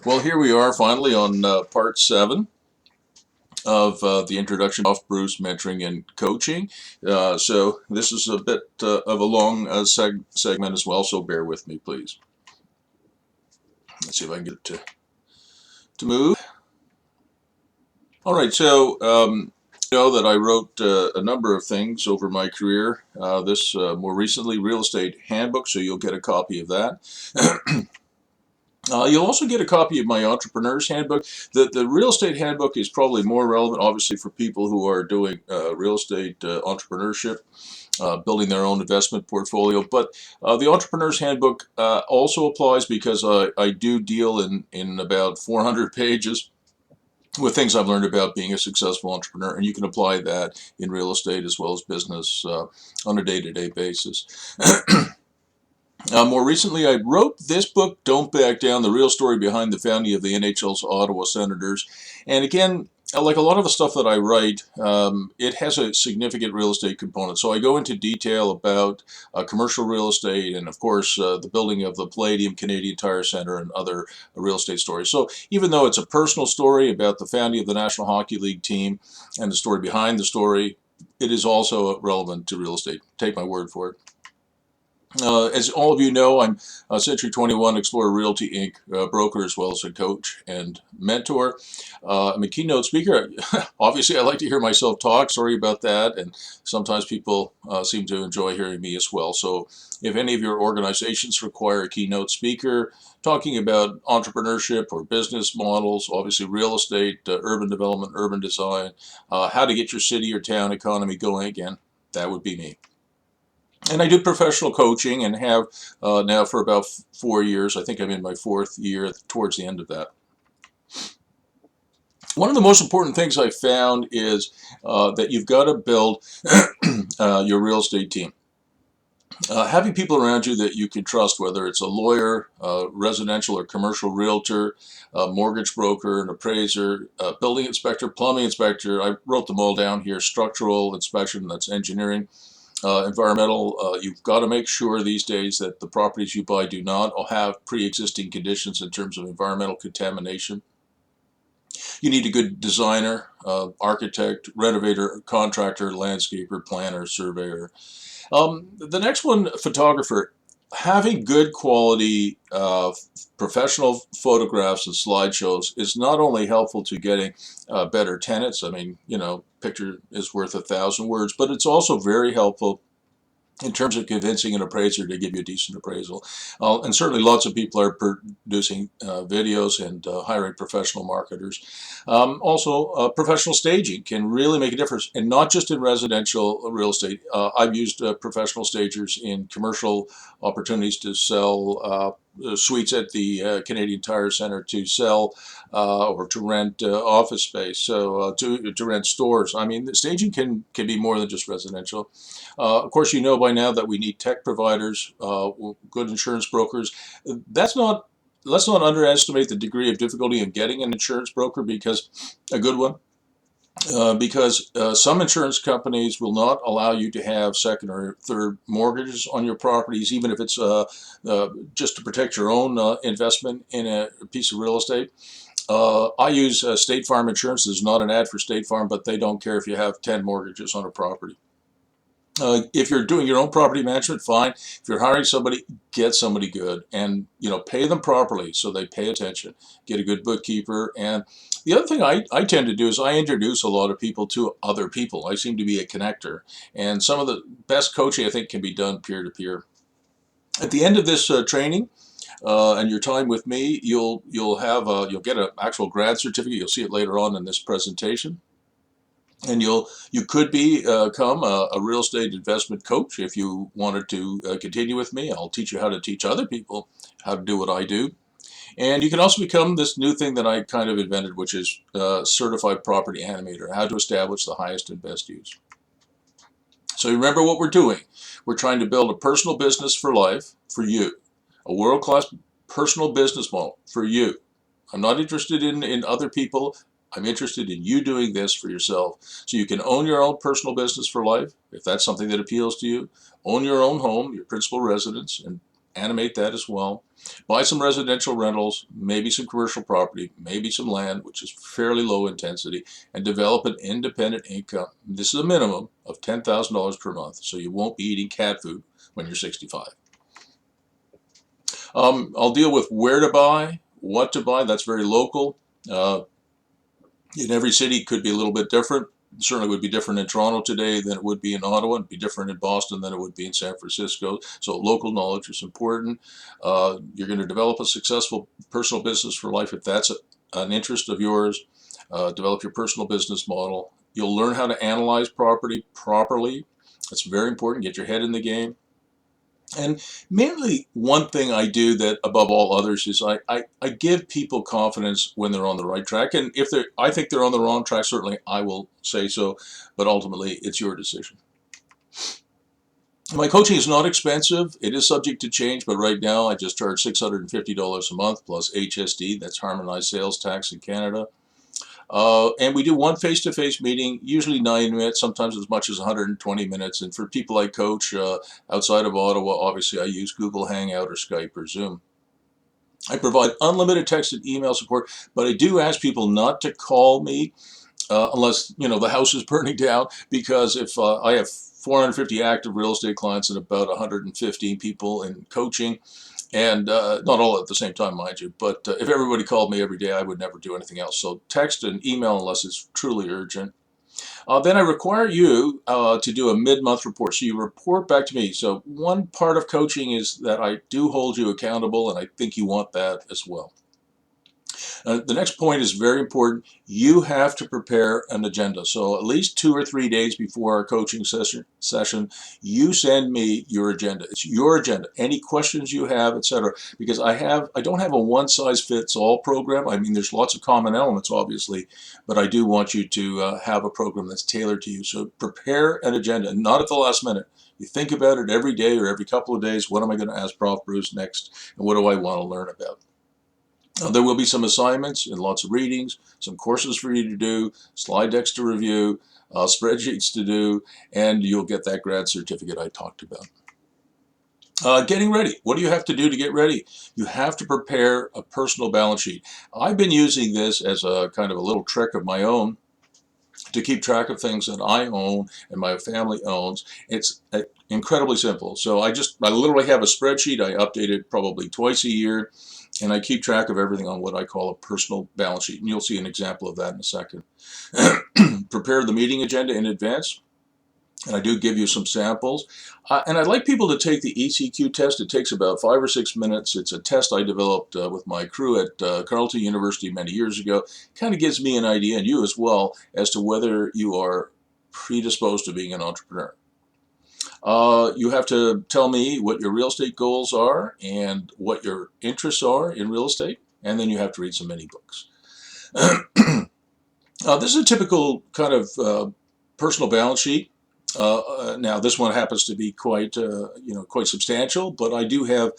Well, here we are finally on part 7 of the introduction of Bruce mentoring and coaching. So this is a bit of a long segment as well, so bear with me, please. Let's see if I can get it to move. All right, so you know that I wrote a number of things over my career. This more recently, Real Estate Handbook, so you'll get a copy of that. You'll also get a copy of my Entrepreneur's Handbook. The Real Estate Handbook is probably more relevant, obviously, for people who are doing real estate entrepreneurship, building their own investment portfolio. But the Entrepreneur's Handbook also applies because I do deal in about 400 pages with things I've learned about being a successful entrepreneur, and you can apply that in real estate as well as business on a day-to-day basis. More recently, I wrote this book, Don't Back Down, the real story behind the founding of the NHL's Ottawa Senators. And again, like a lot of the stuff that I write, it has a significant real estate component. So I go into detail about commercial real estate and, of course, the building of the Palladium Canadian Tire Centre and other real estate stories. So even though it's a personal story about the founding of the National Hockey League team and the story behind the story, it is also relevant to real estate. Take my word for it. As all of you know, I'm a Century 21 Explorer Realty Inc. Broker as well as a coach and mentor. I'm a keynote speaker. Obviously, I like to hear myself talk. Sorry about that. And sometimes people seem to enjoy hearing me as well. So if any of your organizations require a keynote speaker talking about entrepreneurship or business models, obviously real estate, urban development, urban design, how to get your city or town economy going again, that would be me. And I do professional coaching and have now for about 4 years. I think I'm in my 4th year towards the end of that. One of the most important things I found is that you've got to build your real estate team. Having people around you that you can trust, whether it's a lawyer, residential or commercial realtor, a mortgage broker, an appraiser, building inspector, plumbing inspector. I wrote them all down here. Structural inspection, that's engineering. Environmental, you've got to make sure these days that the properties you buy do not have pre-existing conditions in terms of environmental contamination. You need a good designer, architect, renovator, contractor, landscaper, planner, surveyor. The next one, photographer. Having good quality professional photographs and slideshows is not only helpful to getting better tenants. I mean, you know, picture is worth 1,000 words, but it's also very helpful in terms of convincing an appraiser to give you a decent appraisal. And certainly lots of people are producing videos and hiring professional marketers. Also, professional staging can really make a difference, and not just in residential real estate. I've used professional stagers in commercial opportunities to sell suites at the Canadian Tire Centre, to sell or to rent office space, so to rent stores. I mean, the staging can be more than just residential. Of course, you know by now that we need tech providers, good insurance brokers. Let's not underestimate the degree of difficulty of getting an insurance broker, because a good one. Because some insurance companies will not allow you to have second or third mortgages on your properties, even if it's just to protect your own investment in a piece of real estate. I use State Farm Insurance. This is not an ad for State Farm, but they don't care if you have 10 mortgages on a property. If you're doing your own property management, fine. If you're hiring somebody, get somebody good, and pay them properly so they pay attention. Get a good bookkeeper. And the other thing I tend to do is I introduce a lot of people to other people. I seem to be a connector, and some of the best coaching I think can be done peer to peer. At the end of this training and your time with me, you'll get an actual grad certificate. You'll see it later on in this presentation. And you could become a real estate investment coach if you wanted to continue with me. I'll teach you how to teach other people how to do what I do. And you can also become this new thing that I kind of invented, which is certified property animator, how to establish the highest and best use. So remember what we're doing. We're trying to build a personal business for life for you, a world-class personal business model for you. I'm not interested in other people. I'm interested in you doing this for yourself, so you can own your own personal business for life, if that's something that appeals to you. Own your own home, your principal residence, and animate that as well. Buy some residential rentals, maybe some commercial property, maybe some land, which is fairly low intensity, and develop an independent income. This is a minimum of $10,000 per month, so you won't be eating cat food when you're 65. I'll deal with where to buy, what to buy. That's very local. In every city, it could be a little bit different. It certainly would be different in Toronto today than it would be in Ottawa. It'd be different in Boston than it would be in San Francisco. So local knowledge is important. You're going to develop a successful personal business for life if that's an interest of yours. Develop your personal business model. You'll learn how to analyze property properly. That's very important. Get your head in the game. And mainly one thing I do that above all others is I give people confidence when they're on the right track. And if I think they're on the wrong track, certainly I will say so, but ultimately it's your decision. My coaching is not expensive. It is subject to change, but right now I just charge $650 a month plus HST, that's harmonized sales tax in Canada. And we do one face-to-face meeting, usually 9 minutes, sometimes as much as 120 minutes. And for people I coach outside of Ottawa, obviously I use Google Hangout or Skype or Zoom. I provide unlimited text and email support, but I do ask people not to call me unless the house is burning down, because if I have 450 active real estate clients and about 115 people in coaching, and not all at the same time, mind you, but if everybody called me every day, I would never do anything else. So text and email unless it's truly urgent. Then I require you to do a mid-month report. So you report back to me. So one part of coaching is that I do hold you accountable, and I think you want that as well. The next point is very important. You have to prepare an agenda. So at least 2 or 3 days before our coaching session, you send me your agenda. It's your agenda. Any questions you have, etc. Because I don't have a one-size-fits-all program. I mean, there's lots of common elements, obviously, but I do want you to have a program that's tailored to you. So prepare an agenda, not at the last minute. You think about it every day or every couple of days. What am I going to ask Prof Bruce next, and what do I want to learn about? There will be some assignments and lots of readings, some courses for you to do, slide decks to review, spreadsheets to do, and you'll get that grad certificate I talked about. Getting ready. What do you have to do to get ready? You have to prepare a personal balance sheet. I've been using this as a kind of a little trick of my own to keep track of things that I own and my family owns. It's incredibly simple. So I literally have a spreadsheet. I update it probably twice a year, and I keep track of everything on what I call a personal balance sheet. And you'll see an example of that in a second. Prepare the meeting agenda in advance. And I do give you some samples. And I'd like people to take the ECQ test. It takes about 5 or 6 minutes. It's a test I developed with my crew at Carleton University many years ago. Kind of gives me an idea, and you as well, as to whether you are predisposed to being an entrepreneur. You have to tell me what your real estate goals are and what your interests are in real estate. And then you have to read some mini books. This is a typical kind of personal balance sheet. Now this one happens to be quite substantial, but I do have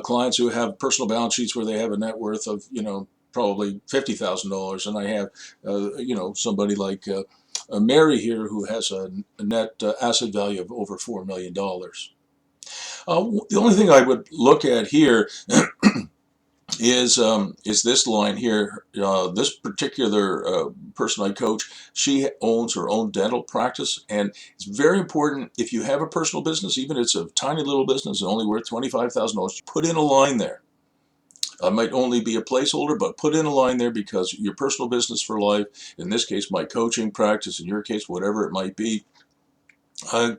clients who have personal balance sheets where they have a net worth of probably $50,000, and I have somebody like Mary here who has a net asset value of over $4 million. The only thing I would look at here is this line here. This particular person I coach, she owns her own dental practice, and it's very important if you have a personal business, even if it's a tiny little business and only worth $25,000, put in a line there. Might only be a placeholder, but put in a line there, because your personal business for life, in this case my coaching practice, in your case whatever it might be,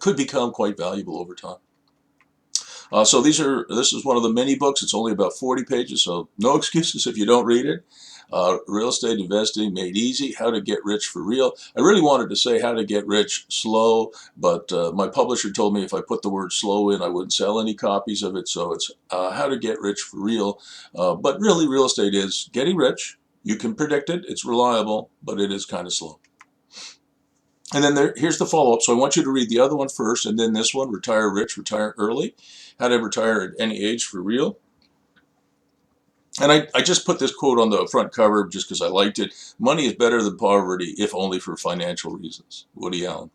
could become quite valuable over time. So this is one of the mini books. It's only about 40 pages, so no excuses if you don't read it. Real Estate Investing Made Easy, How to Get Rich for Real. I really wanted to say How to Get Rich Slow, but my publisher told me if I put the word slow in, I wouldn't sell any copies of it, so it's How to Get Rich for Real. But really, real estate is getting rich. You can predict it. It's reliable, but it is kind of slow. And then here's the follow-up. So I want you to read the other one first, and then this one, Retire Rich, Retire Early, How to Retire at Any Age for Real. And I just put this quote on the front cover just because I liked it. Money is better than poverty, if only for financial reasons. Woody Allen.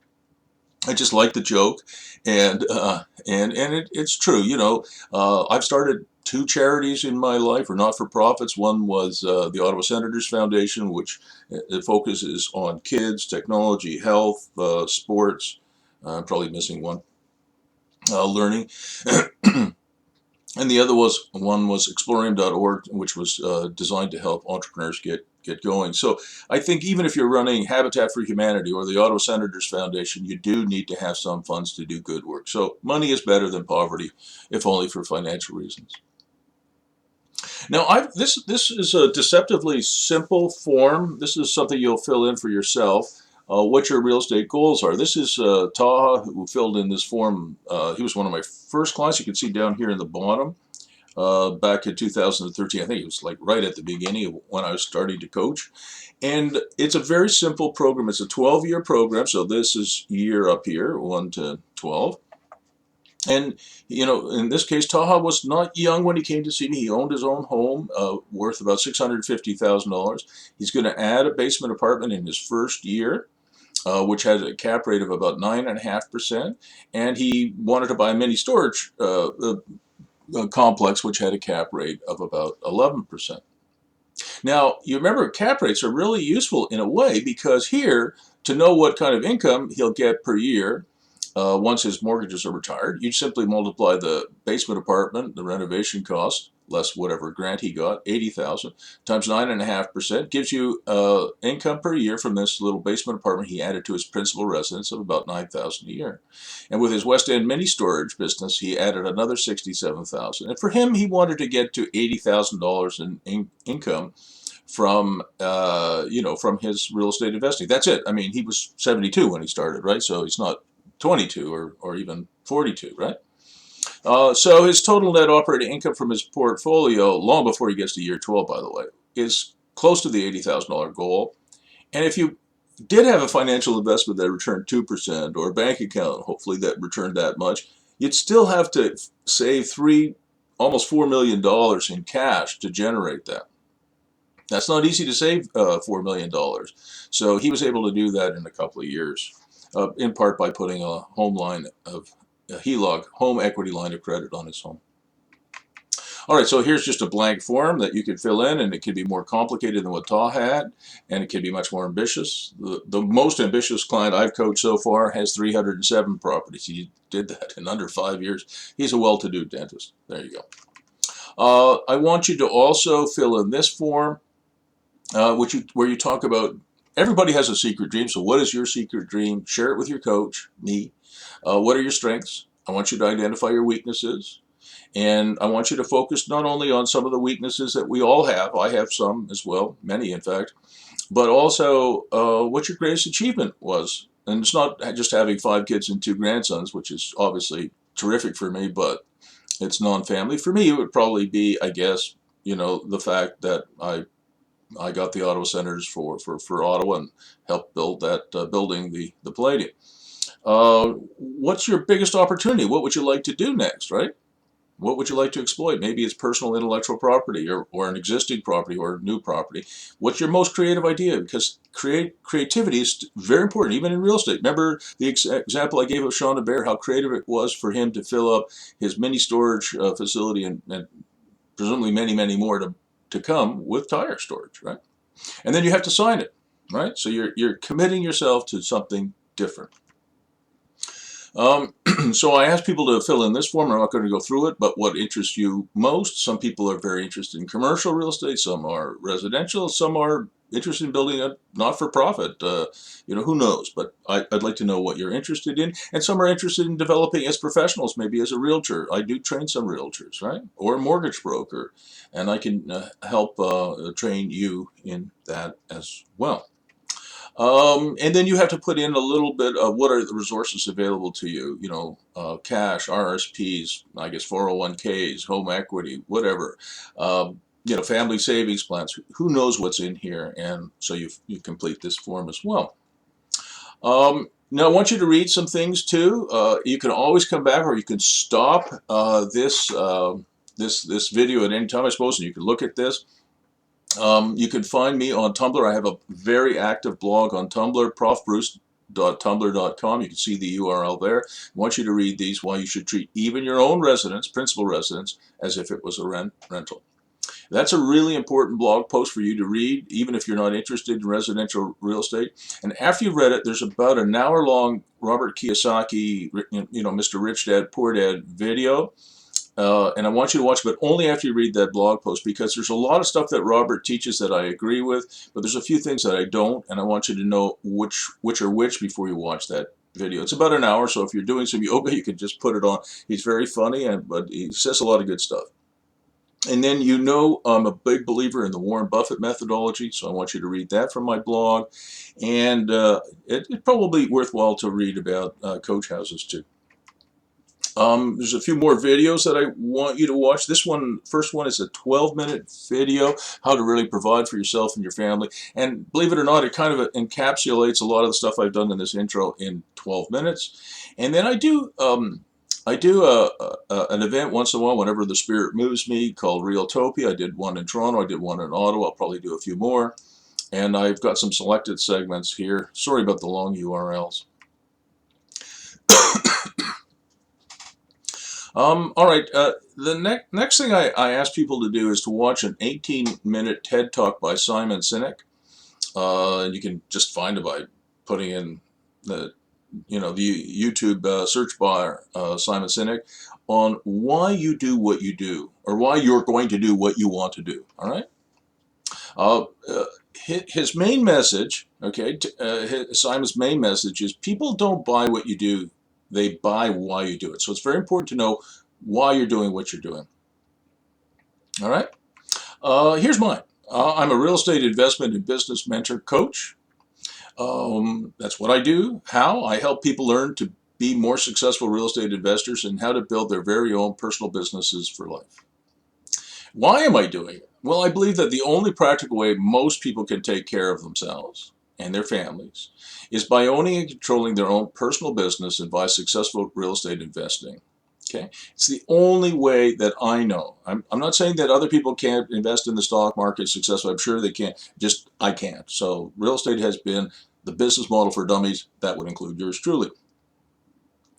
I just like the joke, and it's true. I've started two charities in my life, or not-for-profits. One was the Ottawa Senators Foundation, which it focuses on kids, technology, health, sports. I'm probably missing one. Learning. And the other was Explorium.org, which was designed to help entrepreneurs get going. So I think even if you're running Habitat for Humanity or the Ottawa Senators Foundation, you do need to have some funds to do good work. So money is better than poverty, if only for financial reasons. Now, this is a deceptively simple form. This is something you'll fill in for yourself. What your real estate goals are. This is Taha, who filled in this form. He was one of my first clients. You can see down here in the bottom. Back in 2013. I think it was like right at the beginning of when I was starting to coach. And it's a very simple program. It's a 12-year program. So this is year up here, 1 to 12. And, in this case, Taha was not young when he came to see me. He owned his own home worth about $650,000. He's going to add a basement apartment in his first year, which has a cap rate of about 9.5%. And he wanted to buy a mini storage complex, which had a cap rate of about 11%. Now, you remember cap rates are really useful in a way, because here, to know what kind of income he'll get per year once his mortgages are retired, you simply multiply the basement apartment, the renovation cost, less whatever grant he got, 80,000 times 9.5%, gives you income per year from this little basement apartment he added to his principal residence of about 9,000 a year. And with his West End mini storage business, he added another 67,000. And for him, he wanted to get to $80,000 in income from from his real estate investing. That's it. I mean, he was 72 when he started, right? So he's not 22 or even 42, right? So his total net operating income from his portfolio, long before he gets to year 12, by the way, is close to the $80,000 goal. And if you did have a financial investment that returned 2%, or a bank account, hopefully, that returned that much, you'd still have to save almost $4 million in cash to generate that. That's not easy to save $4 million. So he was able to do that in a couple of years, in part by putting a HELOC, home equity line of credit, on his home. All right, so here's just a blank form that you could fill in, and it can be more complicated than what Taw had, and it can be much more ambitious. The most ambitious client I've coached so far has 307 properties. He did that in under 5 years. He's a well-to-do dentist. There you go. I want you to also fill in this form, where you talk about, everybody has a secret dream. So what is your secret dream? Share it with your coach, me. What are your strengths? I want you to identify your weaknesses. And I want you to focus not only on some of the weaknesses that we all have, I have some as well, many in fact, but also what your greatest achievement was. And it's not just having 5 kids and 2 grandsons, which is obviously terrific for me, but it's non-family. For me, it would probably be, I guess, the fact that I got the Ottawa Senators for Ottawa and helped build that building, the Palladium. What's your biggest opportunity? What would you like to do next, right? What would you like to exploit? Maybe it's personal intellectual property, or an existing property, or new property. What's your most creative idea? Because creativity is very important, even in real estate. Remember the example I gave of Sean Bear, how creative it was for him to fill up his mini storage facility, and presumably many, many more to come, with tire storage, right? And then you have to sign it, right? So you're committing yourself to something different. So I asked people to fill in this form. I'm not going to go through it, but what interests you most? Some people are very interested in commercial real estate. Some are residential. Some are interested in building a not-for-profit. Who knows? But I'd like to know what you're interested in. And some are interested in developing as professionals, maybe as a realtor. I do train some realtors, right? Or a mortgage broker. And I can help train you in that as well. And then you have to put in a little bit of what are the resources available to you, cash, RSPs, I guess 401ks, home equity, whatever, family savings plans. Who knows what's in here? And so you complete this form as well. Now I want you to read some things too. You can always come back, or you can stop this video at any time, I suppose, and you can look at this. You can find me on Tumblr. I have a very active blog on Tumblr, Prof Bruce bruce.tumblr.com. You can see the URL there. I want you to read these, why you should treat even your own residence, principal residence, as if it was a rental. That's a really important blog post for you to read, even if you're not interested in residential real estate. And after you've read it, there's about an hour-long Robert Kiyosaki, Mr. Rich Dad, Poor Dad video. And I want you to watch it, but only after you read that blog post, because there's a lot of stuff that Robert teaches that I agree with, but there's a few things that I don't, and I want you to know which are which before you watch that video. It's about an hour, so if you're doing some yoga, you can just put it on. He's very funny, but he says a lot of good stuff. And then I'm a big believer in the Warren Buffett methodology, so I want you to read that from my blog. And it's probably worthwhile to read about coach houses too. There's a few more videos that I want you to watch. First one is a 12-minute video, how to really provide for yourself and your family. And believe it or not, it kind of encapsulates a lot of the stuff I've done in this intro in 12 minutes. And then I do an event once in a while whenever the spirit moves me called Realtopia. I did one in Toronto. I did one in Ottawa. I'll probably do a few more. And I've got some selected segments here. Sorry about the long URLs. All right, the next thing I ask people to do is to watch an 18-minute TED Talk by Simon Sinek. And you can just find it by putting in the YouTube search bar, Simon Sinek, on why you do what you do, or why you're going to do what you want to do, all right? His main message, Simon's main message is people don't buy what you do, they buy why you do it. So it's very important to know why you're doing what you're doing. All right. Here's mine. I'm a real estate investment and business mentor coach. That's what I do. How? I help people learn to be more successful real estate investors and how to build their very own personal businesses for life. Why am I doing it? Well, I believe that the only practical way most people can take care of themselves and their families is by owning and controlling their own personal business and by successful real estate investing. Okay, it's the only way that I know. I'm not saying that other people can't invest in the stock market successfully. I'm sure they can. Just I can't. So real estate has been the business model for dummies. That would include yours truly.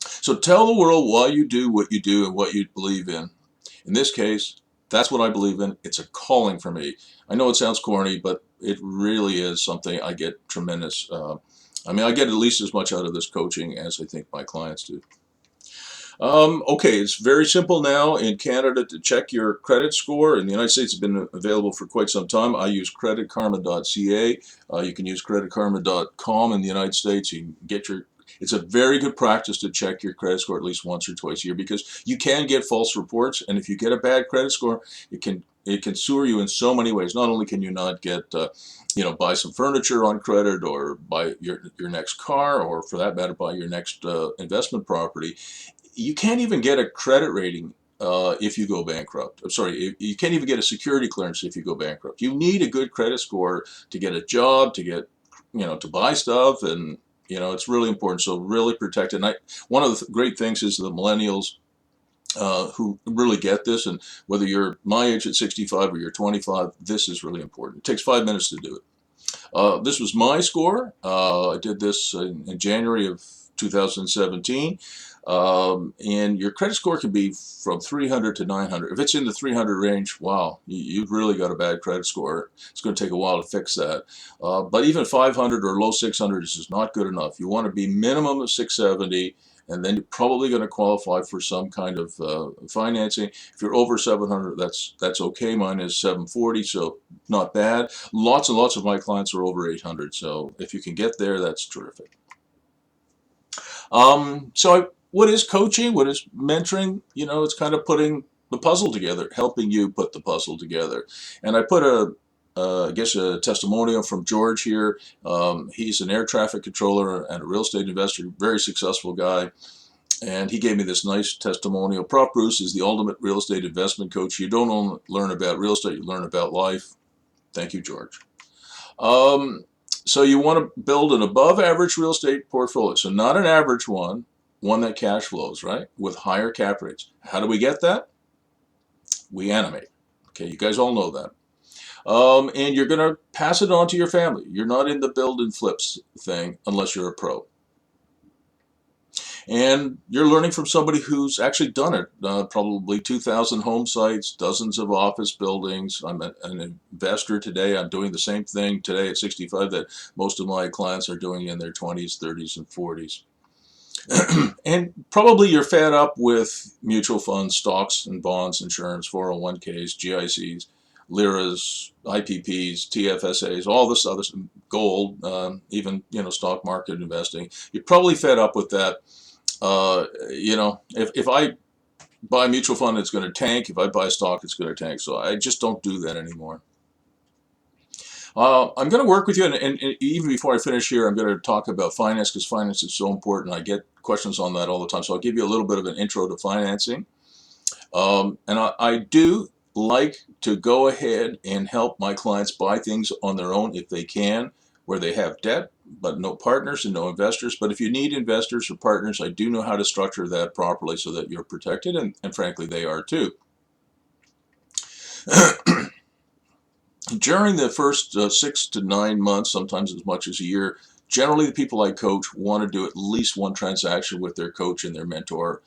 So tell the world why you do what you do and what you believe in. In this case, that's what I believe in. It's a calling for me. I know it sounds corny, but it really is something I get tremendous. I get at least as much out of this coaching as I think my clients do. Okay, it's very simple now in Canada to check your credit score. In the United States, it's been available for quite some time. I use creditkarma.ca. You can use creditkarma.com in the United States. You can get it's a very good practice to check your credit score at least once or twice a year, because you can get false reports, and if you get a bad credit score, it can sewer you in so many ways. Not only can you not get buy some furniture on credit, or buy your next car, or for that matter buy your next investment property, you can't even get a credit rating if you go bankrupt. I'm sorry, you can't even get a security clearance if you go bankrupt. You need a good credit score to get a job, to get to buy stuff, and it's really important. So really protect it. And one of the great things is the millennials who really get this, and whether you're my age at 65 or you're 25, this is really important. It takes 5 minutes to do it. This was my score. I did this in January of 2017. And your credit score can be from 300 to 900. If it's in the 300 range, wow, you've really got a bad credit score. It's going to take a while to fix that. But even 500 or low 600 is just not good enough. You want to be minimum of 670, and then you're probably going to qualify for some kind of financing. If you're over 700, that's okay. Mine is 740, so not bad. Lots and lots of my clients are over 800, so if you can get there, that's terrific. What is coaching? What is mentoring? It's kind of putting the puzzle together, helping you put the puzzle together. And I put I guess a testimonial from George here. He's an air traffic controller and a real estate investor, very successful guy. And he gave me this nice testimonial. Prof Bruce is the ultimate real estate investment coach. You don't only learn about real estate, you learn about life. Thank you, George. So you want to build an above average real estate portfolio. So not an average one that cash flows, right? With higher cap rates. How do we get that? We animate. Okay, you guys all know that. And you're going to pass it on to your family. You're not in the build and flips thing unless you're a pro. And you're learning from somebody who's actually done it. Probably 2,000 home sites, dozens of office buildings. I'm an investor today. I'm doing the same thing today at 65 that most of my clients are doing in their 20s, 30s, and 40s. And probably you're fed up with mutual funds, stocks and bonds, insurance, 401ks, GICs, LIRAs, IPPs, TFSAs, all this other gold, even stock market investing. You're probably fed up with that. If I buy a mutual fund, it's going to tank. If I buy a stock, it's going to tank. So I just don't do that anymore. I'm going to work with you, and even before I finish here, I'm going to talk about finance because finance is so important. I get questions on that all the time. So I'll give you a little bit of an intro to financing. And I do like to go ahead and help my clients buy things on their own if they can, where they have debt, but no partners and no investors. But if you need investors or partners, I do know how to structure that properly so that you're protected, and frankly, they are too. During the first 6 to 9 months, sometimes as much as a year, generally the people I coach want to do at least one transaction with their coach and their mentor,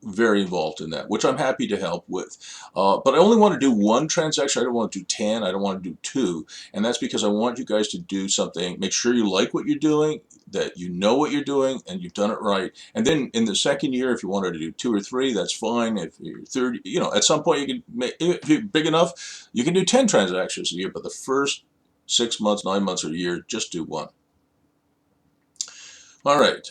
very involved in that, which I'm happy to help with. But I only want to do one transaction. I don't want to do 10. I don't want to do 2. And that's because I want you guys to do something, make sure you like what you're doing, that you know what you're doing, and you've done it right. And then in the second year, if you wanted to do 2 or 3, that's fine. If you're 30, at some point you can make, if you're big enough, you can do 10 transactions a year. But the first 6 months, 9 months, or a year, just do one. All right.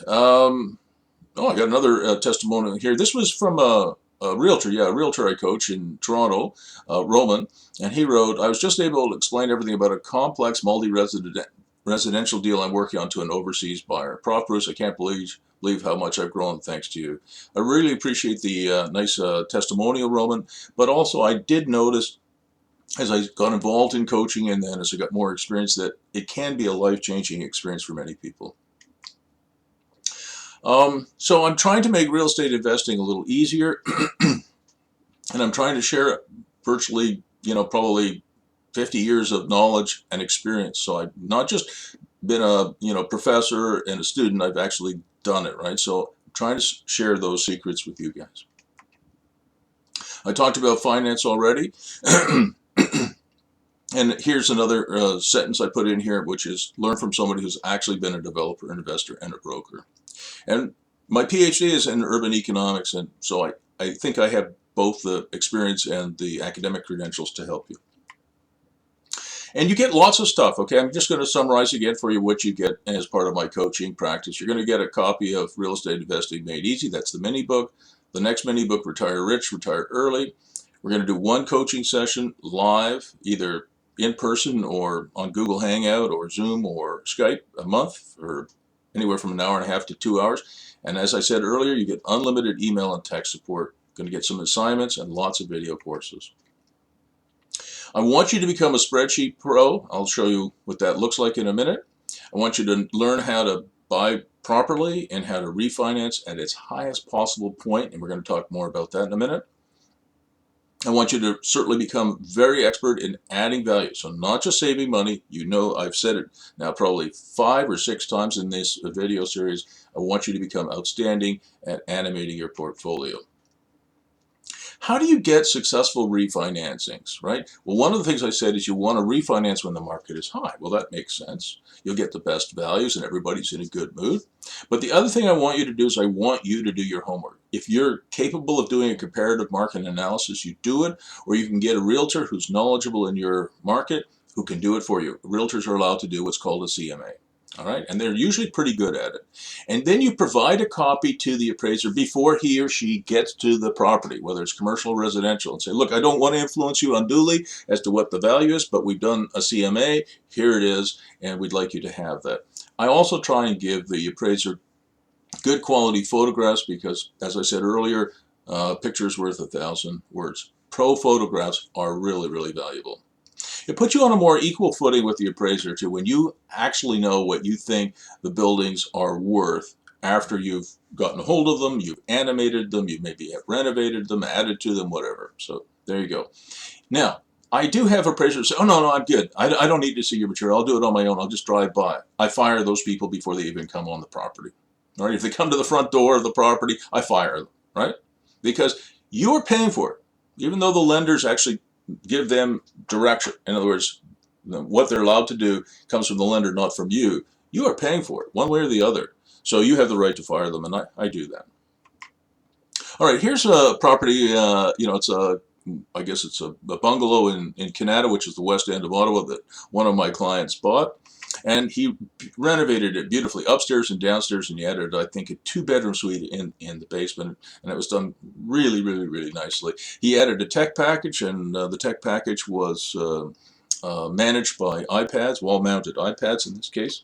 Oh, I got another testimonial here. This was from a realtor, a realtor I coach in Toronto, Roman, and he wrote, I was just able to explain everything about a complex multi-residential deal I'm working on to an overseas buyer. Prof Bruce, I can't believe how much I've grown thanks to you. I really appreciate the nice testimonial, Roman, but also I did notice as I got involved in coaching and then as I got more experience that it can be a life-changing experience for many people. So I'm trying to make real estate investing a little easier, and I'm trying to share virtually, probably 50 years of knowledge and experience. So I've not just been a, professor and a student, I've actually done it, right? So I'm trying to share those secrets with you guys. I talked about finance already. And here's another sentence I put in here, which is learn from somebody who's actually been a developer, an investor, and a broker. And my PhD is in urban economics, and so I think I have both the experience and the academic credentials to help you. And you get lots of stuff, okay? I'm just going to summarize again for you what you get as part of my coaching practice. You're going to get a copy of Real Estate Investing Made Easy. That's the mini book. The next mini book, Retire Rich, Retire Early. We're going to do one coaching session live, either in person or on Google Hangout or Zoom or Skype a month, or anywhere from an hour and a half to 2 hours. And as I said earlier, you get unlimited email and text support. Going to get some assignments and lots of video courses. I want you to become a spreadsheet pro. I'll show you what that looks like in a minute. I want you to learn how to buy properly and how to refinance at its highest possible point, and we're going to talk more about that in a minute. I want you to certainly become very expert in adding value. So not just saving money. I've said it now probably 5 or 6 times in this video series. I want you to become outstanding at animating your portfolio. How do you get successful refinancings, right? Well, one of the things I said is you want to refinance when the market is high. Well, that makes sense. You'll get the best values and everybody's in a good mood. But the other thing I want you to do is I want you to do your homework. If you're capable of doing a comparative market analysis, you do it, or you can get a realtor who's knowledgeable in your market who can do it for you. Realtors are allowed to do what's called a CMA. All right, and they're usually pretty good at it. And then you provide a copy to the appraiser before he or she gets to the property, whether it's commercial or residential, and say, look, I don't want to influence you unduly as to what the value is, but we've done a CMA, here it is, and we'd like you to have that. I also try and give the appraiser good quality photographs because, as I said earlier, picture's worth 1,000 words. Pro photographs are really, really valuable. It puts you on a more equal footing with the appraiser too when you actually know what you think the buildings are worth after you've gotten a hold of them, you've animated them, you maybe have renovated them, added to them, whatever. So there you go. Now, I do have appraisers say, oh, no, I'm good. I don't need to see your material. I'll do it on my own. I'll just drive by. I fire those people before they even come on the property. All right, if they come to the front door of the property, I fire them, right? Because you are paying for it, even though the lenders actually give them direction. In other words, what they're allowed to do comes from the lender, not from you. You are paying for it, one way or the other. So you have the right to fire them, and I do that. All right, here's a property. It's I guess it's a bungalow in Canada, which is the west end of Ottawa, that one of my clients bought. And he renovated it beautifully, upstairs and downstairs, and he added, I think, a two-bedroom suite in the basement, and it was done really, really, really nicely. He added a tech package, and the tech package was managed by iPads, wall-mounted iPads in this case.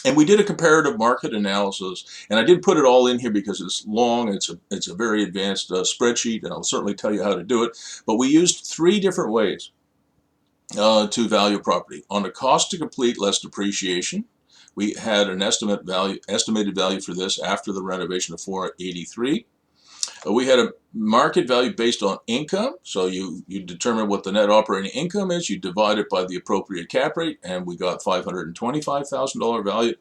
And we did a comparative market analysis, and I did put it all in here because it's long. It's a very advanced spreadsheet, and I'll certainly tell you how to do it. But we used three different ways to value property. On a cost to complete less depreciation, we had an estimated value for this after the renovation of 483. We had a market value based on income, so you determine what the net operating income is, you divide it by the appropriate cap rate, and we got $525,000 value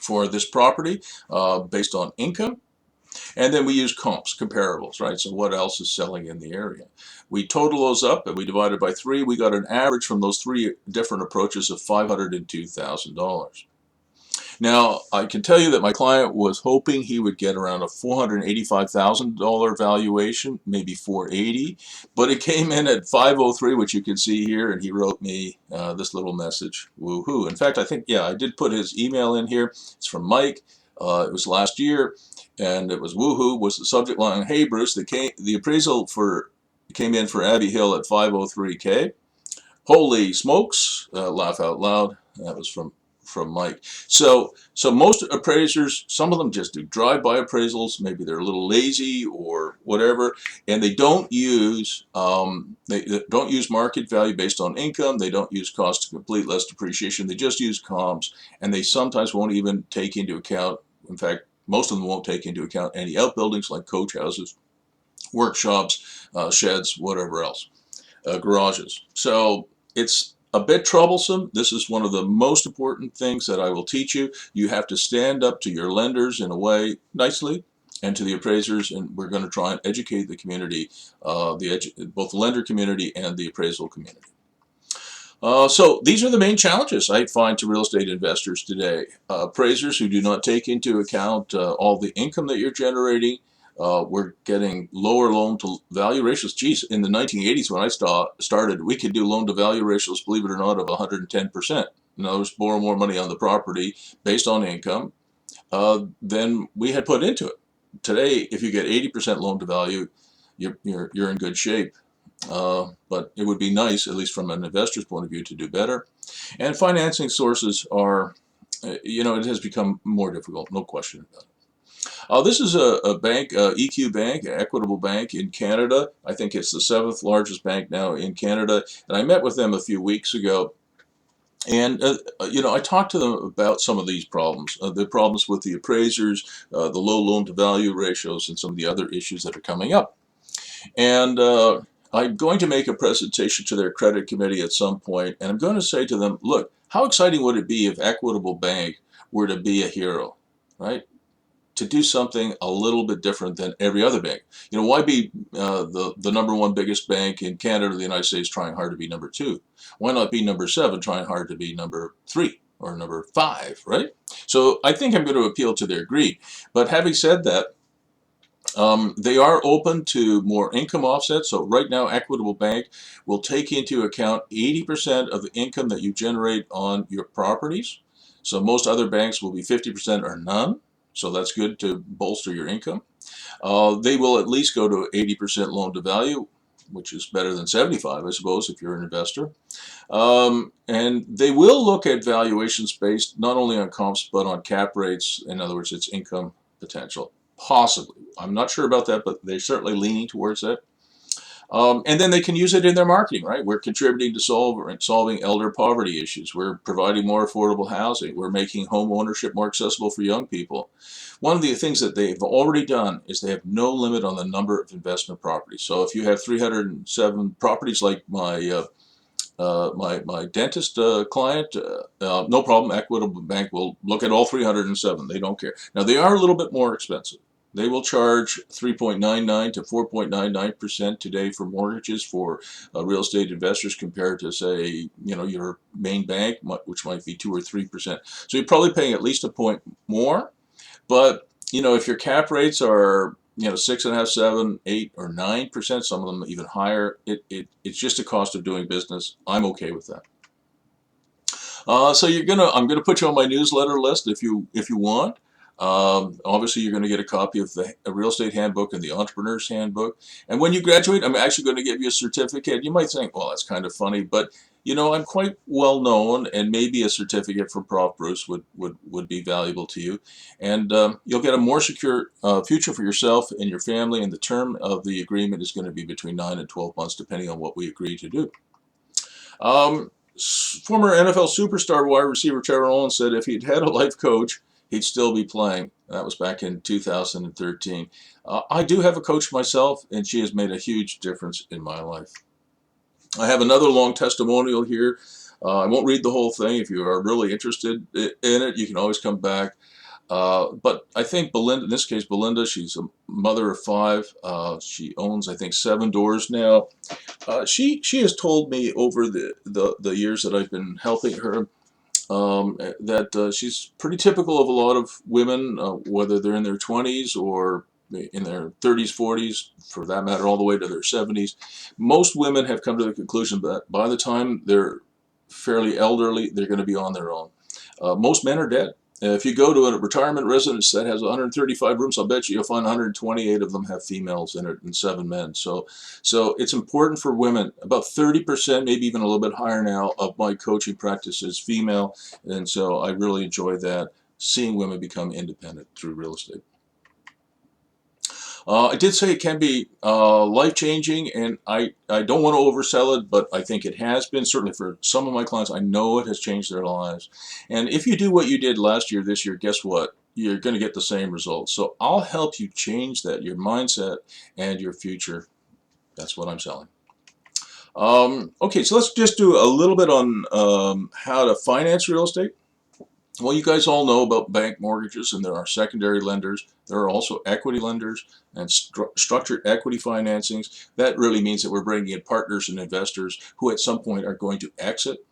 for this property based on income. And then we use comps, comparables, right? So what else is selling in the area? We total those up and we divided by 3. We got an average from those 3 different approaches of $502,000. Now, I can tell you that my client was hoping he would get around a $485,000 valuation, maybe $480,000, but it came in at $503,000, which you can see here, and he wrote me this little message, woohoo. In fact, I think, yeah, I did put his email in here. It's from Mike. It was last year, and it was woohoo was the subject line. Hey, Bruce, the appraisal came in for Abbey Hill at $503K. Holy smokes, laugh out loud. That was from Mike. So most appraisers, some of them just do drive-by appraisals. Maybe they're a little lazy or whatever, and they don't use market value based on income. They don't use cost to complete less depreciation. They just use comps, and they sometimes won't even take into account. In fact, most of them won't take into account any outbuildings like coach houses, workshops, sheds, whatever else, garages. So it's a bit troublesome. This is one of the most important things that I will teach you. You have to stand up to your lenders in a way nicely, and to the appraisers, and we're going to try and educate the community, both the lender community and the appraisal community. So these are the main challenges I find to real estate investors today. Appraisers who do not take into account all the income that you're generating. We're getting lower loan to value ratios. Geez, in the 1980s when I started, we could do loan to value ratios, believe it or not, of 110%. In other words, borrow more money on the property based on income than we had put into it. Today, if you get 80% loan to value, you're in good shape. But it would be nice, at least from an investor's point of view, to do better. And financing sources are, it has become more difficult, no question about it. This is a bank, EQ Bank, Equitable Bank in Canada. I think it's the 7th largest bank now in Canada. And I met with them a few weeks ago. And, I talked to them about some of these problems, the problems with the appraisers, the low loan to value ratios, and some of the other issues that are coming up. And I'm going to make a presentation to their credit committee at some point, and I'm going to say to them, look, how exciting would it be if Equitable Bank were to be a hero, right? To do something a little bit different than every other bank. Why be the #1 biggest bank in Canada or the United States trying hard to be #2? Why not be #7 trying hard to be #3 or #5, right? So I think I'm going to appeal to their greed. But having said that, they are open to more income offsets. So right now, Equitable Bank will take into account 80% of the income that you generate on your properties. So most other banks will be 50% or none. So that's good to bolster your income. They will at least go to 80% loan to value, which is better than 75, I suppose, if you're an investor. And they will look at valuations based not only on comps, but on cap rates. In other words, it's income potential. Possibly. I'm not sure about that, but they're certainly leaning towards that. And then they can use it in their marketing, right? We're contributing to solving elder poverty issues. We're providing more affordable housing. We're making home ownership more accessible for young people. One of the things that they've already done is they have no limit on the number of investment properties. So if you have 307 properties like my my dentist client, no problem. Equitable Bank will look at all 307. They don't care. Now they are a little bit more expensive. They will charge 3.99 to 4.99% today for mortgages for real estate investors compared to, say, your main bank, which might be 2 or 3%. So you're probably paying at least a point more. But if your cap rates are 6.5, 7, 8, or 9%, some of them even higher, it's just a cost of doing business. I'm okay with that. So I'm gonna put you on my newsletter list if you want. Obviously, you're going to get a copy of the Real Estate Handbook and the Entrepreneur's Handbook. And when you graduate, I'm actually going to give you a certificate. You might think, well, that's kind of funny, but I'm quite well known, and maybe a certificate from Prof Bruce would be valuable to you. And you'll get a more secure future for yourself and your family. And the term of the agreement is going to be between 9 and 12 months, depending on what we agree to do. Former NFL superstar wide receiver Trevor Lawrence said if he'd had a life coach, he'd still be playing. That was back in 2013. I do have a coach myself, and she has made a huge difference in my life. I have another long testimonial here. I won't read the whole thing. If you are really interested in it, you can always come back. But I think Belinda, in this case, Belinda, she's a mother of 5. She owns, I think, 7 doors now. She has told me over the years that I've been helping her that she's pretty typical of a lot of women, whether they're in their 20s or in their 30s, 40s, for that matter, all the way to their 70s. Most women have come to the conclusion that by the time they're fairly elderly, they're going to be on their own. Most men are dead. If you go to a retirement residence that has 135 rooms, I'll bet you'll find 128 of them have females in it and 7 men. So it's important for women. About 30%, maybe even a little bit higher now, of my coaching practice is female. And so I really enjoy that, seeing women become independent through real estate. I did say it can be life-changing, and I don't want to oversell it, but I think it has been. Certainly for some of my clients, I know it has changed their lives. And if you do what you did last year, this year, guess what? You're going to get the same results. So I'll help you change that, your mindset and your future. That's what I'm selling. Okay, so let's just do a little bit on how to finance real estate. Well, you guys all know about bank mortgages, and there are secondary lenders. There are also equity lenders and structured equity financings. That really means that we're bringing in partners and investors who at some point are going to exit.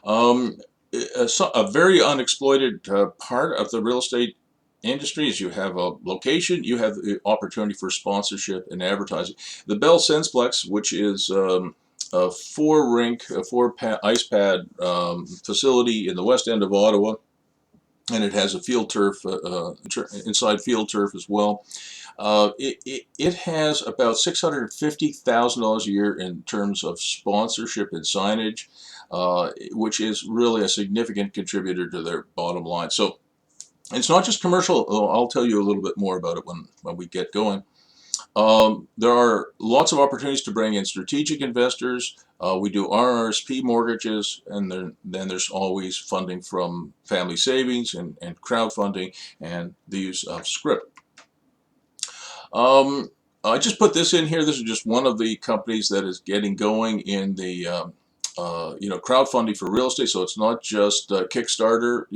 A very unexploited part of the real estate industry is you have a location, you have the opportunity for sponsorship and advertising. The Bell Sensplex, which is a 4-rink, a 4 ice pad facility in the west end of Ottawa, and it has a field turf, inside field turf as well. It has about $650,000 a year in terms of sponsorship and signage, which is really a significant contributor to their bottom line. So it's not just commercial. I'll tell you a little bit more about it when we get going. There are lots of opportunities to bring in strategic investors. We do RRSP mortgages, and then there's always funding from family savings and crowdfunding and the use of script. I just put this in here. This is just one of the companies that is getting going in the crowdfunding for real estate. So it's not just Kickstarter,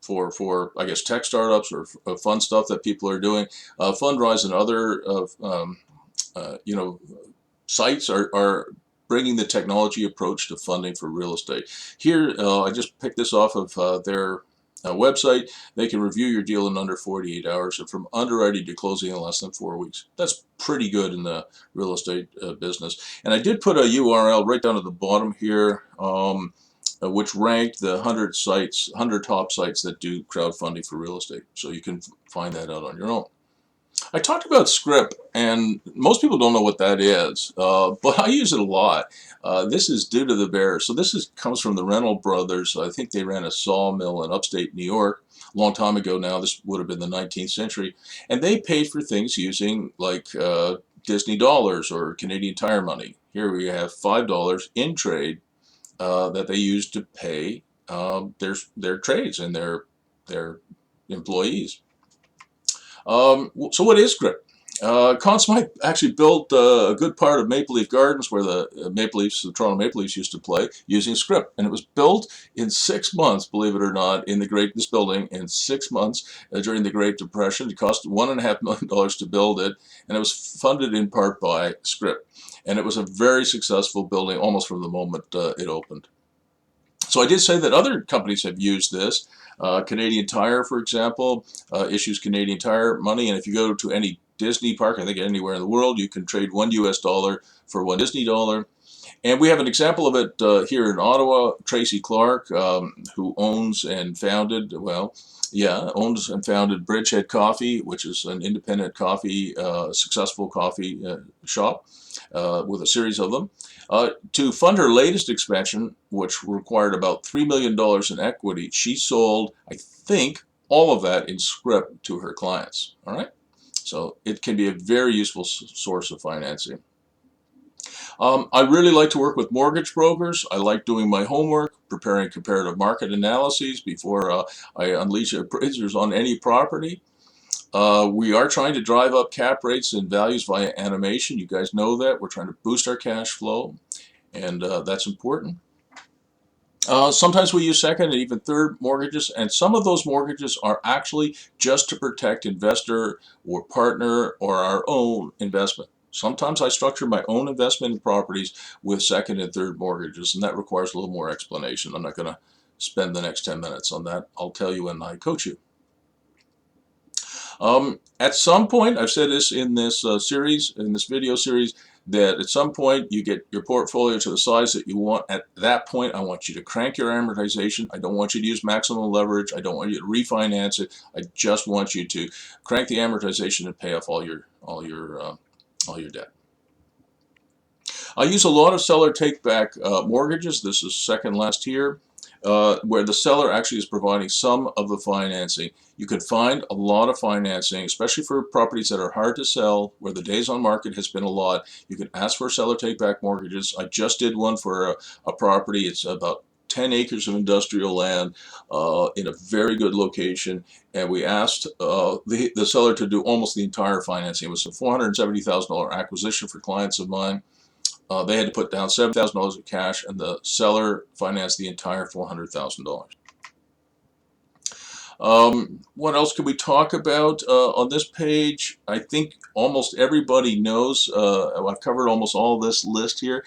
for I guess tech startups or fun stuff that people are doing. Fundrise and other sites are bringing the technology approach to funding for real estate. Here, I just picked this off of their website. They can review your deal in under 48 hours, and from underwriting to closing in less than 4 weeks. That's pretty good in the real estate business. And I did put a URL right down at the bottom here, which ranked the 100 top sites that do crowdfunding for real estate. So you can find that out on your own. I talked about script, and most people don't know what that is, but I use it a lot. This is due to the bear. So this comes from the Rental Brothers. I think they ran a sawmill in upstate New York a long time ago now. This would have been the 19th century. And they paid for things using like Disney dollars or Canadian Tire money. Here we have $5 in trade that they use to pay their trades and their employees. So what is script? Conn Smythe actually built a good part of Maple Leaf Gardens where the Maple Leafs, the Toronto Maple Leafs used to play using script. And it was built in 6 months, believe it or not, in this building in 6 months during the Great Depression. It cost $1.5 million to build it, and it was funded in part by script. And it was a very successful building almost from the moment it opened. So I did say that other companies have used this. Canadian Tire, for example, issues Canadian Tire money, and if you go to any Disney park, I think anywhere in the world, you can trade $1 for one Disney dollar. And we have an example of it here in Ottawa. Tracy Clark, who owns and founded, owns and founded Bridgehead Coffee, which is an independent coffee, successful coffee shop with a series of them. To fund her latest expansion, which required about $3 million in equity, she sold, I think, all of that in script to her clients. All right? So it can be a very useful source of financing. I really like to work with mortgage brokers. I like doing my homework, preparing comparative market analyses before I unleash appraisers on any property. We are trying to drive up cap rates and values via animation. You guys know that. We're trying to boost our cash flow, and that's important. Sometimes we use second and even third mortgages, and some of those mortgages are actually just to protect investor or partner or our own investment. Sometimes I structure my own investment in properties with second and third mortgages, and that requires a little more explanation. I'm not going to spend the next 10 minutes on that. I'll tell you when I coach you. At some point, I've said this in this video series, that at some point you get your portfolio to the size that you want. At that point, I want you to crank your amortization. I don't want you to use maximum leverage. I don't want you to refinance it. I just want you to crank the amortization and pay off all your debt. I use a lot of seller take-back mortgages. This is second last here, where the seller actually is providing some of the financing. You can find a lot of financing, especially for properties that are hard to sell, where the days on market has been a lot. You can ask for seller take-back mortgages. I just did one for a property. It's about 10 acres of industrial land in a very good location, and we asked the seller to do almost the entire financing. It was a $470,000 acquisition for clients of mine. They had to put down $7,000 of cash, and the seller financed the entire $400,000. What else could we talk about on this page? I think almost everybody knows. I've covered almost all this list here.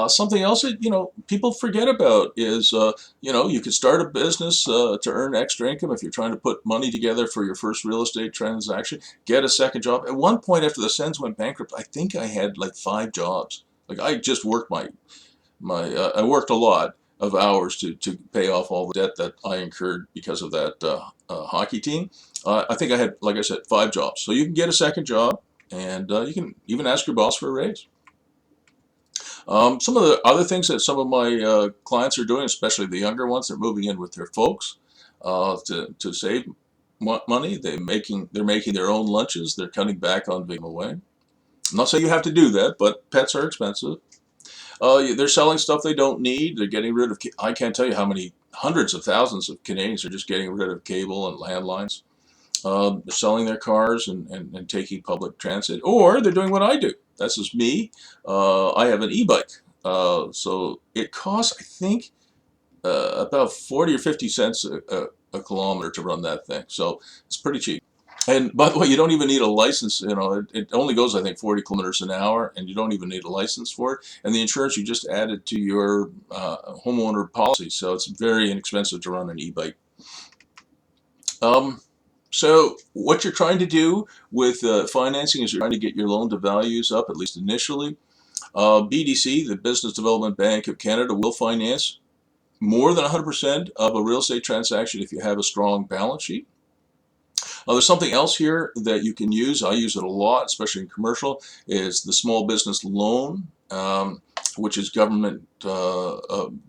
Something else that people forget about is you could start a business to earn extra income if you're trying to put money together for your first real estate transaction. Get a second job. At one point, after the Sens went bankrupt, I think I had like 5 jobs. Like I just worked I worked a lot of hours to pay off all the debt that I incurred because of that hockey team. I think I had, like I said, 5 jobs. So you can get a second job, and you can even ask your boss for a raise. Some of the other things that some of my clients are doing, especially the younger ones, they're moving in with their folks to save money. They're making their own lunches. They're cutting back on being away. I'm not saying you have to do that, but pets are expensive. They're selling stuff they don't need. They're getting rid of, I can't tell you how many hundreds of thousands of Canadians are just getting rid of cable and landlines. They're selling their cars and taking public transit, or they're doing what I do. That's just me. I have an e-bike. So it costs, I think, about 40 or 50 cents a kilometer to run that thing. So it's pretty cheap. And by the way, you don't even need a license. It only goes, I think, 40 kilometers an hour, and you don't even need a license for it. And the insurance, you just add it to your homeowner policy. So it's very inexpensive to run an e-bike. So what you're trying to do with financing is you're trying to get your loan to values up, at least initially. BDC, the Business Development Bank of Canada, will finance more than 100% of a real estate transaction if you have a strong balance sheet. There's something else here that you can use. I use it a lot, especially in commercial, is the small business loan, which is government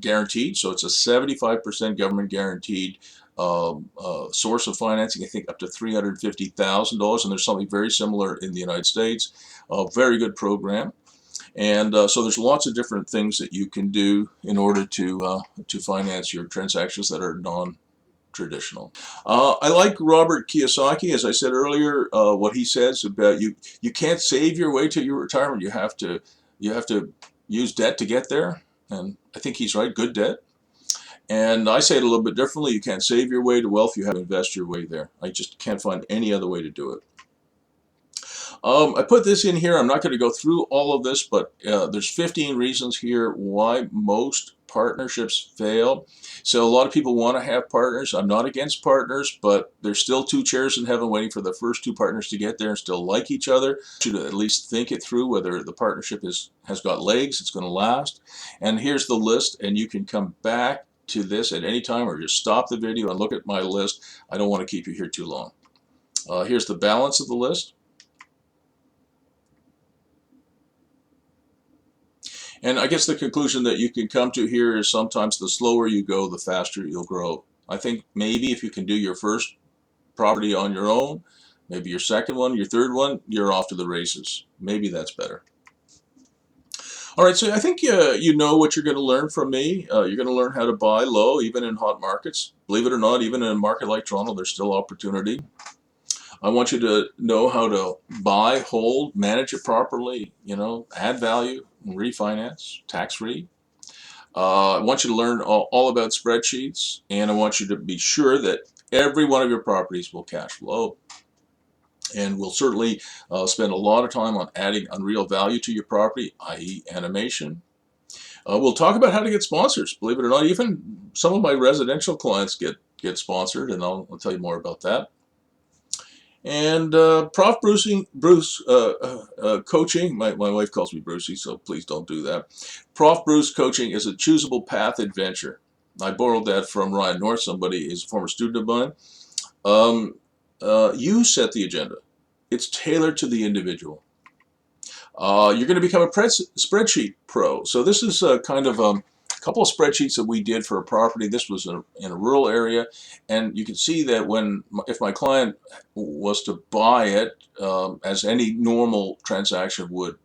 guaranteed. So it's a 75% government guaranteed source of financing, I think up to $350,000. And there's something very similar in the United States. A very good program. And so there's lots of different things that you can do in order to finance your transactions that are traditional. I like Robert Kiyosaki, as I said earlier, what he says about you can't save your way to your retirement. You have to use debt to get there, and I think he's right. Good debt. And I say it a little bit differently. You can't save your way to wealth. You have to invest your way there. I just can't find any other way to do it. I put this in here. I'm not going to go through all of this, but there's 15 reasons here why most partnerships fail. So a lot of people want to have partners. I'm not against partners, but there's still two chairs in heaven waiting for the first two partners to get there and still like each other. You should at least think it through whether the partnership has got legs, it's going to last. And here's the list, and you can come back to this at any time or just stop the video and look at my list. I don't want to keep you here too long. Here's the balance of the list. And I guess the conclusion that you can come to here is sometimes the slower you go, the faster you'll grow. I think maybe if you can do your first property on your own, maybe your second one, your third one, you're off to the races. Maybe that's better. All right, so I think you know what you're going to learn from me. You're going to learn how to buy low, even in hot markets. Believe it or not, even in a market like Toronto, there's still opportunity. I want you to know how to buy, hold, manage it properly, add value, refinance, tax-free. I want you to learn all about spreadsheets, and I want you to be sure that every one of your properties will cash flow. And we'll certainly spend a lot of time on adding unreal value to your property, i.e. animation. We'll talk about how to get sponsors. Believe it or not, even some of my residential clients get sponsored, and I'll tell you more about that. And Prof Bruce coaching, my wife calls me Brucey, so please don't do that. Prof Bruce coaching is a choosable path adventure. I borrowed that from Ryan North, somebody is a former student of mine. You set the agenda. It's tailored to the individual. You're going to become a spreadsheet pro. So this is kind of a couple of spreadsheets that we did for a property. This was in a rural area, and you can see that if my client was to buy it, as any normal transaction would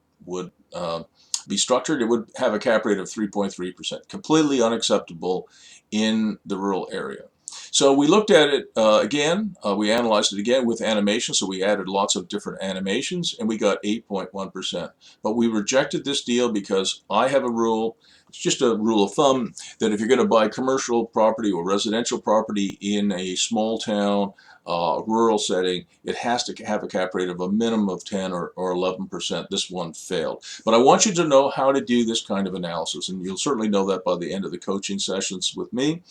be structured, it would have a cap rate of 3.3%, completely unacceptable in the rural area. So we looked at it again, we analyzed it again with animation, so we added lots of different animations, and we got 8.1%. But we rejected this deal because I have a rule, it's just a rule of thumb, that if you're going to buy commercial property or residential property in a small town, rural setting, it has to have a cap rate of a minimum of 10 or 11%. This one failed. But I want you to know how to do this kind of analysis, and you'll certainly know that by the end of the coaching sessions with me.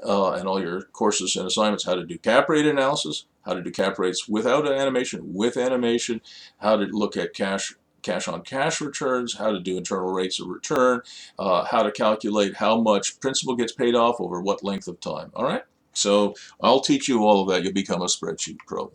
And all your courses and assignments, how to do cap rate analysis, how to do cap rates without animation, with animation, how to look at cash on cash returns, how to do internal rates of return, how to calculate how much principal gets paid off over what length of time. All right? So I'll teach you all of that. You'll become a spreadsheet pro.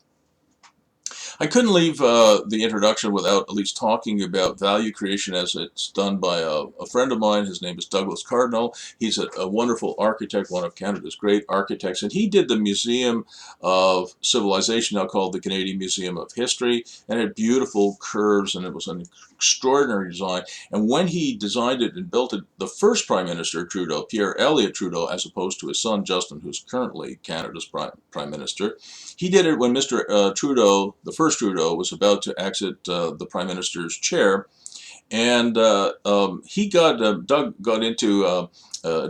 I couldn't leave the introduction without at least talking about value creation as it's done by a friend of mine. His name is Douglas Cardinal. He's a wonderful architect, one of Canada's great architects, and he did the Museum of Civilization, now called the Canadian Museum of History, and it had beautiful curves, and it was an extraordinary design. And when he designed it and built it, the first Prime Minister, Trudeau, Pierre Elliott Trudeau, as opposed to his son Justin, who's currently Canada's Prime Minister, he did it when Mr. Trudeau, the first Trudeau, was about to exit the Prime Minister's chair, and Doug got into a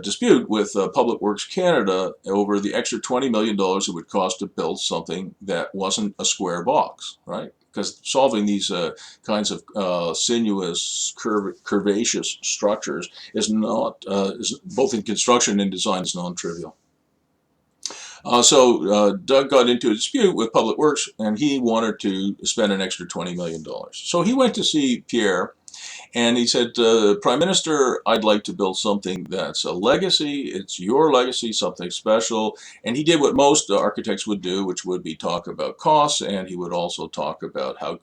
dispute with Public Works Canada over the extra $20 million it would cost to build something that wasn't a square box, right? Because solving these kinds of sinuous, curvaceous structures is both in construction and design is non-trivial. So Doug got into a dispute with Public Works, and he wanted to spend an extra $20 million. So he went to see Pierre, and he said, Prime Minister, I'd like to build something that's a legacy. It's your legacy, something special. And he did what most architects would do, which would be talk about costs, and he would also talk about how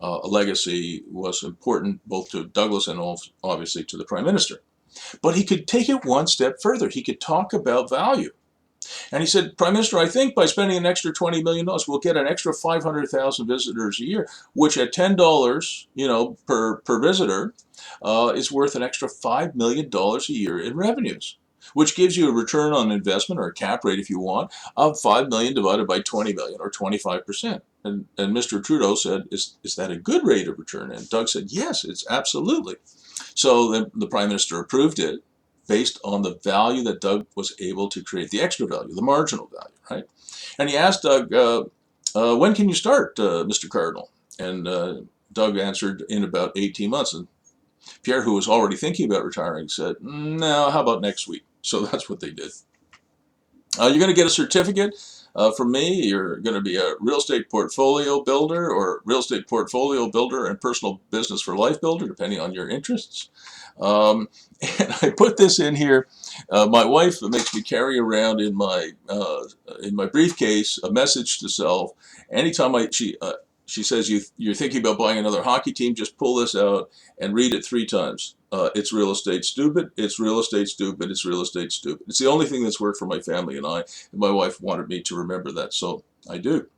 a legacy was important both to Douglas and obviously to the Prime Minister. But he could take it one step further. He could talk about value. And he said, Prime Minister, I think by spending an extra $20 million, we'll get an extra 500,000 visitors a year, which at $10, per visitor, is worth an extra $5 million a year in revenues. which gives you a return on investment, or a cap rate if you want, of 5 million divided by 20 million, or 25%. And Mr. Trudeau said, is that a good rate of return? And Doug said, yes, it's absolutely. So the Prime Minister approved it based on the value that Doug was able to create, the extra value, the marginal value, right? And he asked Doug, when can you start, Mr. Cardinal? And Doug answered, in about 18 months. And Pierre, who was already thinking about retiring, said, no, how about next week? So that's what they did. You're going to get a certificate from me. You're going to be a real estate portfolio builder, or real estate portfolio builder and personal business for life builder, depending on your interests. And I put this in here. My wife makes me carry around in my briefcase a message to self. Anytime she says, you're thinking about buying another hockey team, just pull this out and read it 3 times. It's real estate stupid. It's real estate stupid. It's real estate stupid. It's the only thing that's worked for my family and I. And my wife wanted me to remember that, so I do.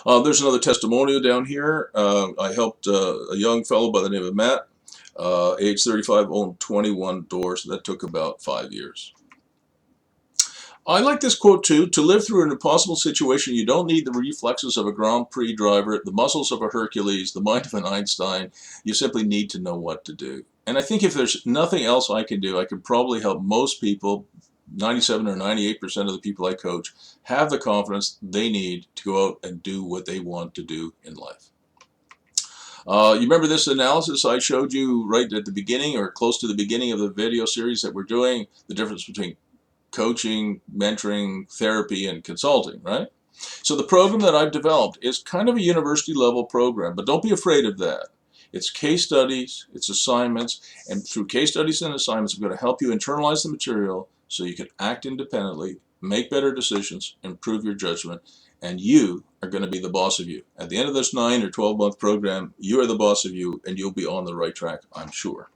There's another testimonial down here. I helped a young fellow by the name of Matt, age 35, owned 21 doors. That took about 5 years. I like this quote too. To live through an impossible situation, you don't need the reflexes of a Grand Prix driver, the muscles of a Hercules, the mind of an Einstein. You simply need to know what to do. And I think if there's nothing else I can do, I can probably help most people, 97 or 98% of the people I coach, have the confidence they need to go out and do what they want to do in life. You remember this analysis I showed you right at the beginning, or close to the beginning of the video series that we're doing, the difference between coaching, mentoring, therapy, and consulting, right? So the program that I've developed is kind of a university level program, but don't be afraid of that. It's case studies, it's assignments, and through case studies and assignments, I'm going to help you internalize the material so you can act independently, make better decisions, improve your judgment, and you are going to be the boss of you. At the end of this 9 or 12-month program, you are the boss of you, and you'll be on the right track, I'm sure.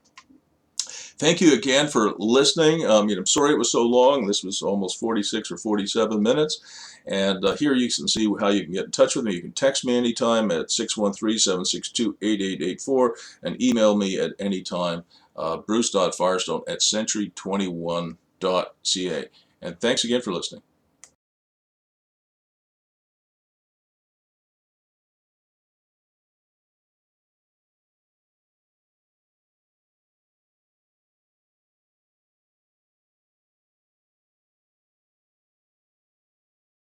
Thank you again for listening. I'm sorry it was so long. This was almost 46 or 47 minutes. And here you can see how you can get in touch with me. You can text me anytime at 613-762-8884 and email me at any time, bruce.firestone@century21.ca. And thanks again for listening.